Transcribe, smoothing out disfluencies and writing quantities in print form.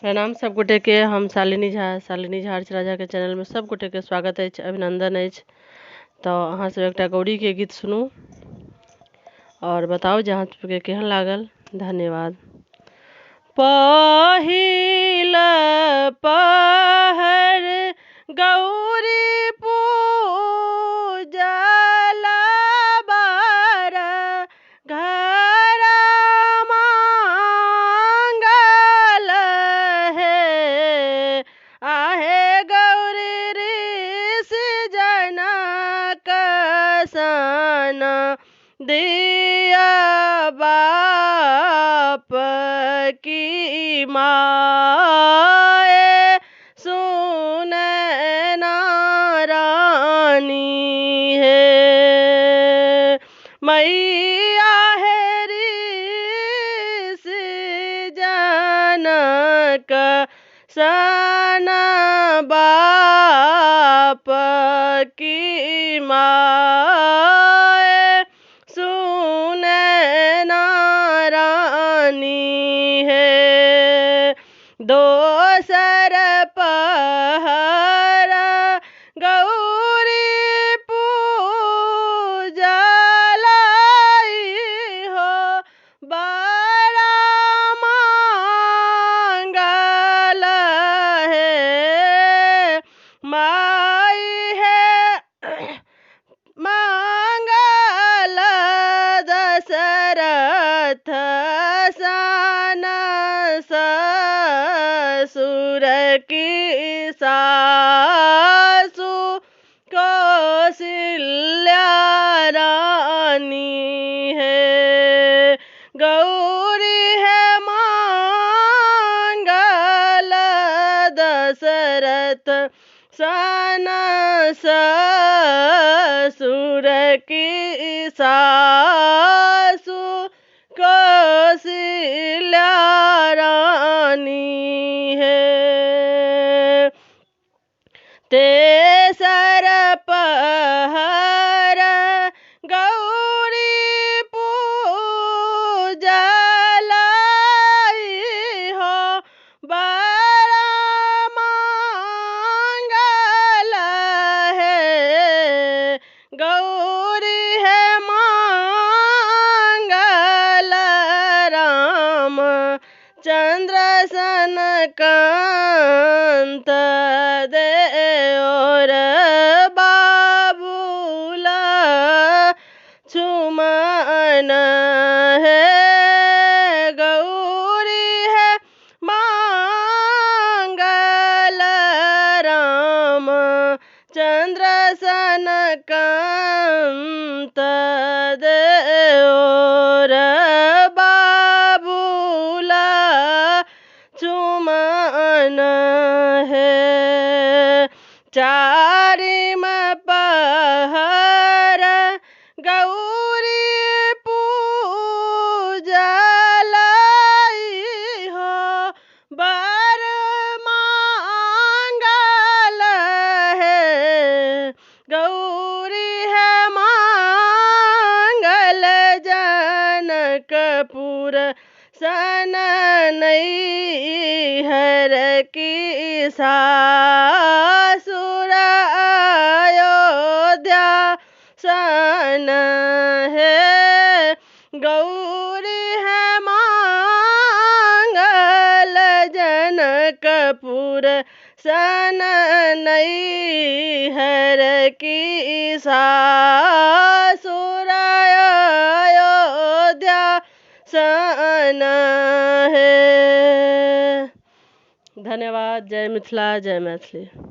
प्रणाम सब गोटे के। हम शालिनी झा अर्च राजा के चैनल में सब गोटे के स्वागत अछि, अभिनंदन अछि। तो अहाँ सब एकटा गौरी के गीत सुनू और बताओ जे अहाँ सबके केहन लागल। धन्यवाद। पहिल पहर गौरी पूजला बर घर मांगल हे। आहे गौरी ऋषि जनक सन दिया बाप की माए सुन नारानी है। मैया है ऋषि जनक सन बाप की माए सुन नारानी है। दोसर पहर गौरी पूजलाई हो बड़ा मांगल है। माई है मंगल दशरथ सन ससुर की सासु कौशल्या रानी है। गौरी है मंगल दशरथ सन ससुर की सासु कौशल्या रानी है। तेसर पहर गौरी पूजलाई हो बड़ा मांगल है। गौरी है मंगल राम चंद्र सन कांत दे और बाबूला छुमन है। गौरी है मंगल राम चंद्र सन कांत दे और बाबूला चुमन है। चारिम पहर गौरी पूजलाई हो बर मांगल है। गौरी है मंगल जनकपुर सन नैहर की सासुर अयोध्या सन है। गौरी है मंगल जनकपुर सन नैहर की सासुर अयोध्या सन है। धन्यवाद। जय मिथिला, जय मैथिली।